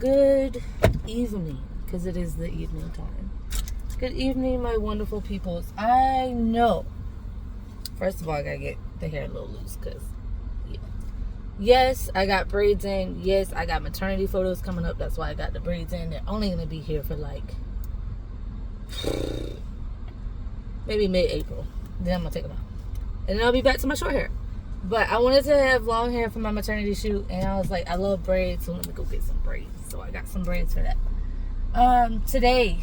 Good evening, because it is the evening time. Good evening, my wonderful peoples. I know, first of all, I gotta get the hair a little loose, because, yeah. Yes, I got braids in. Yes, I got maternity photos coming up. That's why I got the braids in. They're only gonna be here for like maybe mid-April. Then I'm gonna take them out, and then I'll be back to my short hair. But I wanted to have long hair for my maternity shoot, and I was like, I love braids, so let me go get some braids. So I got some braids for that. Today,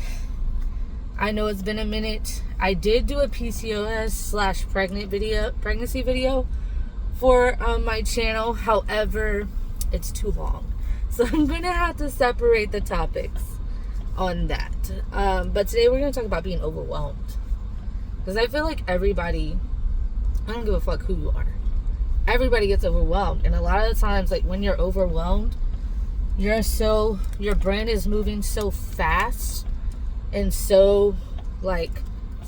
I know it's been a minute. I did do a PCOS / pregnancy video for my channel. However, it's too long, so I'm gonna have to separate the topics on that. But today we're gonna talk about being overwhelmed, because I feel like everybody, I don't give a fuck who you are, everybody gets overwhelmed. And a lot of the times, like, when you're overwhelmed, your brain is moving so fast and so like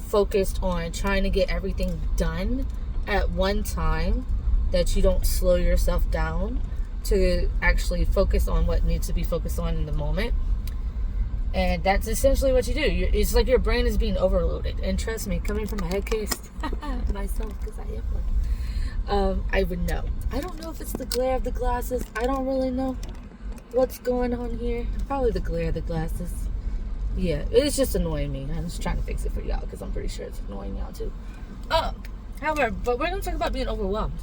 focused on trying to get everything done at one time that you don't slow yourself down to actually focus on what needs to be focused on in the moment. And that's essentially what you do. It's like your brain is being overloaded. And trust me, coming from a head case myself, because I am one, I would know. I don't know if it's the glare of the glasses. I don't really know what's going on here. Probably the glare of the glasses. Yeah, it's just annoying me. I'm just trying to fix it for y'all, because I'm pretty sure it's annoying y'all too. However, but we're going to talk about being overwhelmed,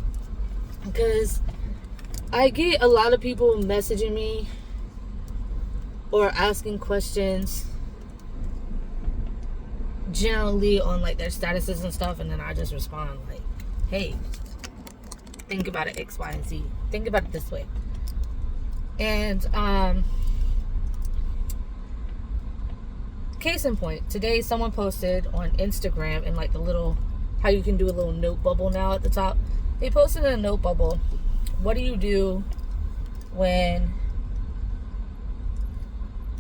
because I get a lot of people messaging me or asking questions generally on like their statuses and stuff, and then I just respond like, hey, think about it X, Y, and Z. Think about it this way. And case in point, today someone posted on Instagram in like the little, how you can do a little note bubble now at the top. They posted in a note bubble, what do you do when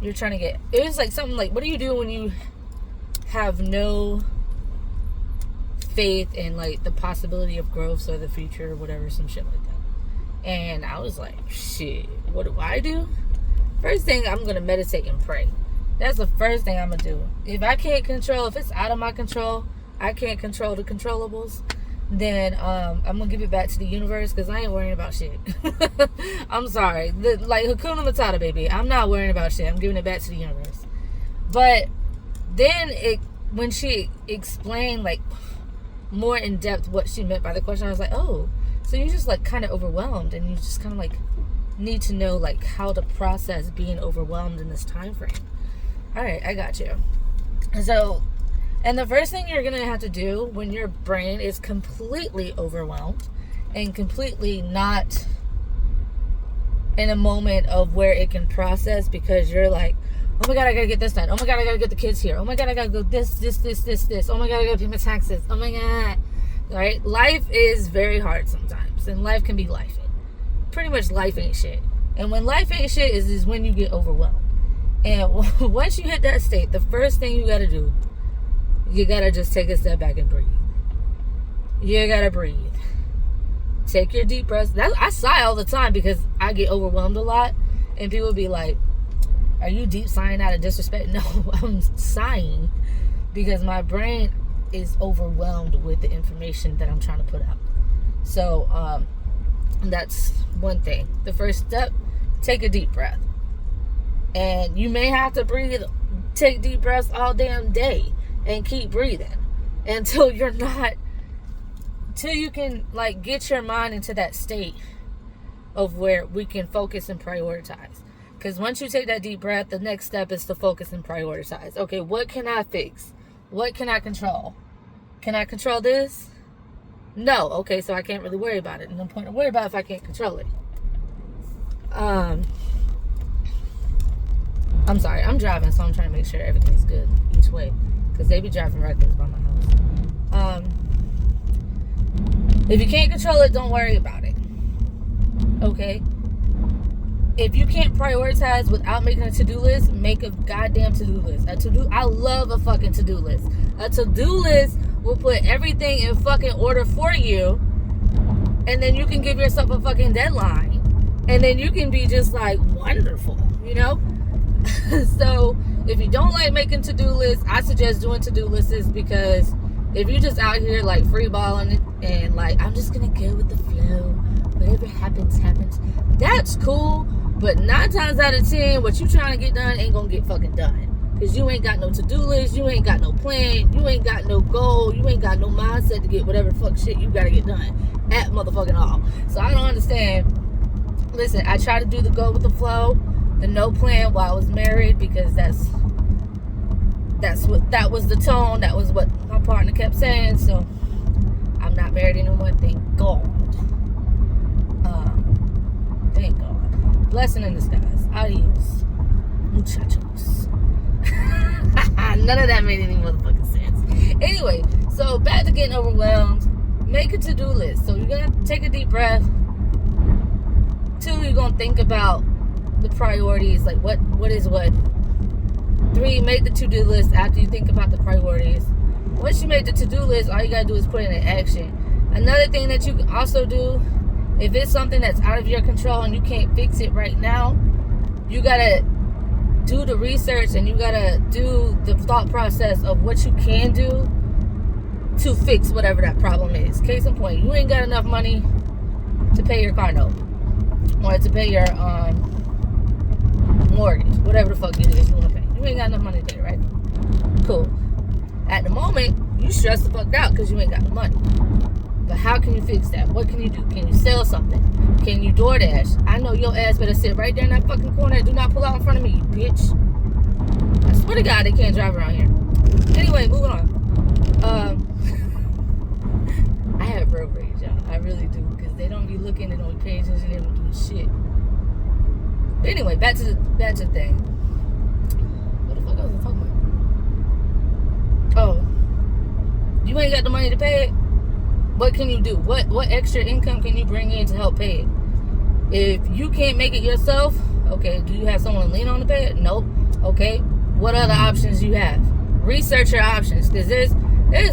you're trying to get, it was like something like, what do you do when you have no faith in like the possibility of growth or the future or whatever, some shit like that. And I was like, shit, what do I do? First thing, I'm gonna meditate and pray. That's the first thing I'm gonna do. If I can't control, if it's out of my control, I can't control the controllables, then I'm gonna give it back to the universe, because I ain't worrying about shit. I'm sorry. Like Hakuna Matata, baby. I'm not worrying about shit. I'm giving it back to the universe. But then when she explained like more in depth what she meant by the question, I was like, oh, so you're just like kind of overwhelmed, and you just kind of like need to know like how to process being overwhelmed in this time frame. All right, I got you. So, and the first thing you're gonna have to do when your brain is completely overwhelmed and completely not in a moment of where it can process, because you're like, oh my god, I gotta get this done. Oh my god, I gotta get the kids here. Oh my god, I gotta go this. Oh my god, I gotta pay my taxes. Oh my god. Right? Life is very hard sometimes, and life can be life. Pretty much life ain't shit. And when life ain't shit is when you get overwhelmed. And once you hit that state, the first thing you gotta do, you gotta just take a step back and breathe. You gotta breathe. Take your deep breaths. I sigh all the time, because I get overwhelmed a lot, and people be like, are you deep sighing out of disrespect? No, I'm sighing because my brain is overwhelmed with the information that I'm trying to put out. So that's one thing. The first step, take a deep breath. And you may have to take deep breaths all damn day and keep breathing until you can like get your mind into that state of where we can focus and prioritize. Because once you take that deep breath, the next step is to focus and prioritize. Okay, what can I fix? What can I control? Can I control this? No. Okay, so I can't really worry about it. No point to worry about if I can't control it. I'm sorry, I'm driving, so I'm trying to make sure everything's good each way, because they be driving reckless by my house. If you can't control it, don't worry about it. Okay? If you can't prioritize without making a to-do list, make a goddamn to-do list. I love a fucking to-do list. A to-do list will put everything in fucking order for you, and then you can give yourself a fucking deadline, And then you can be just like wonderful, you know? So if you don't like making to-do lists, I suggest doing to-do lists, because if you're just out here like freeballing it and like, I'm just gonna go with the flow, whatever happens, that's cool. But 9 times out of 10, what you trying to get done ain't gonna get fucking done. Because you ain't got no to-do list, you ain't got no plan, you ain't got no goal, you ain't got no mindset to get whatever fuck shit you gotta get done at motherfucking all. So I don't understand. Listen, I try to do the go with the flow, the no plan while I was married, because that was the tone, that was what my partner kept saying. So I'm not married anymore, thank God. Thank God. Blessing in disguise. Adios, muchachos. None of that made any motherfucking sense. Anyway, so back to getting overwhelmed. Make a to-do list. So you're gonna take a deep breath. 2, you're gonna think about the priorities, like what is what. 3, make the to-do list after you think about the priorities. Once you make the to-do list, all you gotta do is put it in action. Another thing that you can also do, if it's something that's out of your control and you can't fix it right now, you gotta do the research and you gotta do the thought process of what you can do to fix whatever that problem is. Case in point, you ain't got enough money to pay your car note or to pay your mortgage, whatever the fuck it is you want to pay. You ain't got enough money to pay, right? Cool. At the moment, you stressed the fuck out because you ain't got the money. But how can you fix that? What can you do? Can you sell something? Can you DoorDash? I know your ass better sit right there in that fucking corner and do not pull out in front of me, you bitch. I swear to God, they can't drive around here. Anyway, moving on. I have road rage, y'all. I really do, because they don't be looking, they don't be paying attention, they don't do shit. But anyway, back to the thing. What the fuck I was talking about? Oh, you ain't got the money to pay it? What can you do? What extra income can you bring in to help pay it? If you can't make it yourself, okay, do you have someone to lean on to pay it? Nope. Okay, what other options do you have? Research your options, because there's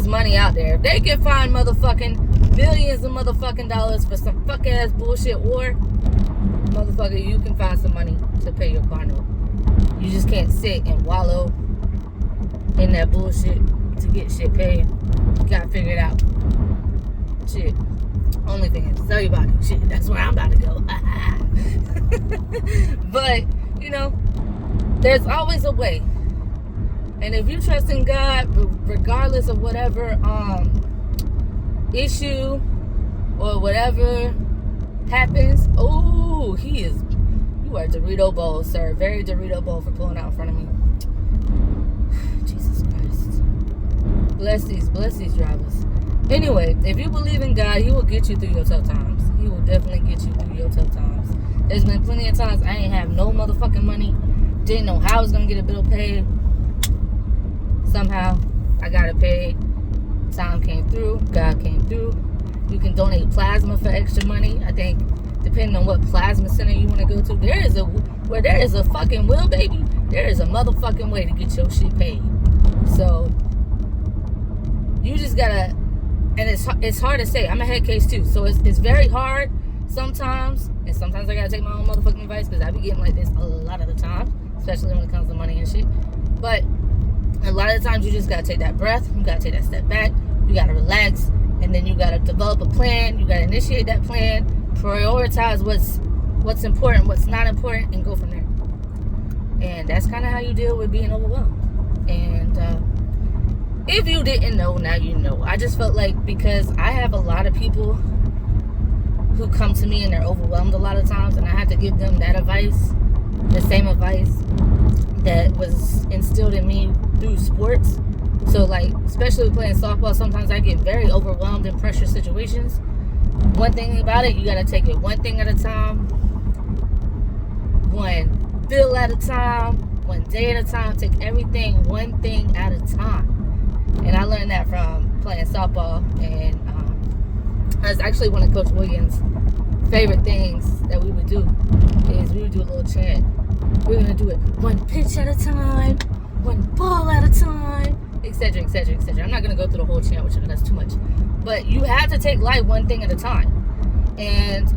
money out there. If they can find motherfucking billions of motherfucking dollars for some fuck ass bullshit war, motherfucker, you can find some money to pay your car note. You just can't sit and wallow in that bullshit to get shit paid. You gotta figure it out. Shit. Only thing is, sell your body. Shit, that's where I'm about to go. But, you know, there's always a way. And if you trust in God, regardless of whatever issue or whatever happens, you are Dorito Bowl, sir. Very Dorito Bowl for pulling out in front of me. Jesus Christ. Bless these drivers. Anyway, if you believe in God, He will get you through your tough times. He will definitely get you through your tough times. There's been plenty of times I ain't have no motherfucking money. Didn't know how I was going to get a bill paid. Somehow, I got it paid. Time came through. God came through. You can donate plasma for extra money. I think, depending on what plasma center you want to go to, where there is a fucking will, baby, there is a motherfucking way to get your shit paid. So, you just gotta, and it's hard to say. I'm a head case too, so it's very hard sometimes, and sometimes I gotta take my own motherfucking advice, because I be getting like this a lot of the time, especially when it comes to money and shit. But a lot of the times you just gotta take that breath, you gotta take that step back, you gotta relax, and then you gotta develop a plan, you gotta initiate that plan, prioritize what's important, what's not important, and go from there. And that's kind of how you deal with being overwhelmed. And if you didn't know, now you know. I just felt like, because I have a lot of people who come to me and they're overwhelmed a lot of times, and I had to give them that advice, the same advice that was instilled in me through sports. So like, especially playing softball, sometimes I get very overwhelmed in pressure situations. One thing about it, you gotta take it one thing at a time, one bill at a time, one day at a time. Take everything one thing at a time. And I learned that from playing softball, and that's actually one of Coach Williams' favorite things that we would do, is we would do a little chant. We're gonna do it one pitch at a time, one ball at a time, etc., etc., etc. I'm not gonna go through the whole chant, which that's too much. But you have to take life one thing at a time. and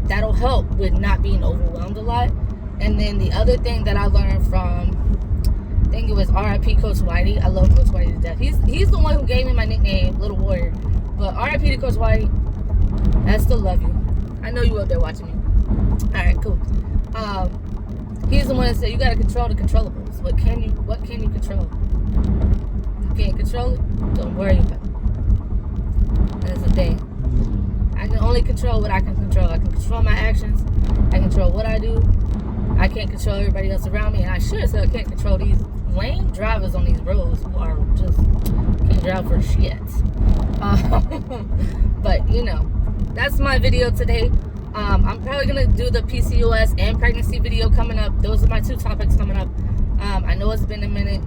that'll help with not being overwhelmed a lot. And then the other thing that I learned from, I think it was R.I.P. Coach Whitey. I love Coach Whitey to death. He's the one who gave me my nickname, Little Warrior. But R.I.P. to Coach Whitey. I still love you. I know you up there watching me. All right, cool. He's the one that said you gotta control the controllables. What can you control? You can't control it. Don't worry about it. That's the thing. I can only control what I can control. I can control my actions. I control what I do. I can't control everybody else around me, and I sure as hell can't control these lame drivers on these roads who are just can't drive for shit. But you know, that's my video today. I'm probably gonna do the PCOS and pregnancy video coming up. Those are my 2 topics coming up. I know it's been a minute.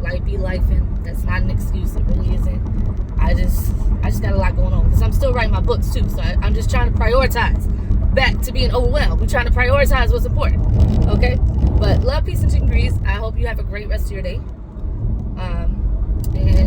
Life be lifing. That's not an excuse. It really isn't. I just got a lot going on because I'm still writing my books too. So I'm just trying to prioritize. Back to being overwhelmed. We're trying to prioritize what's important. Okay? But love, peace, and chicken grease. I hope you have a great rest of your day. And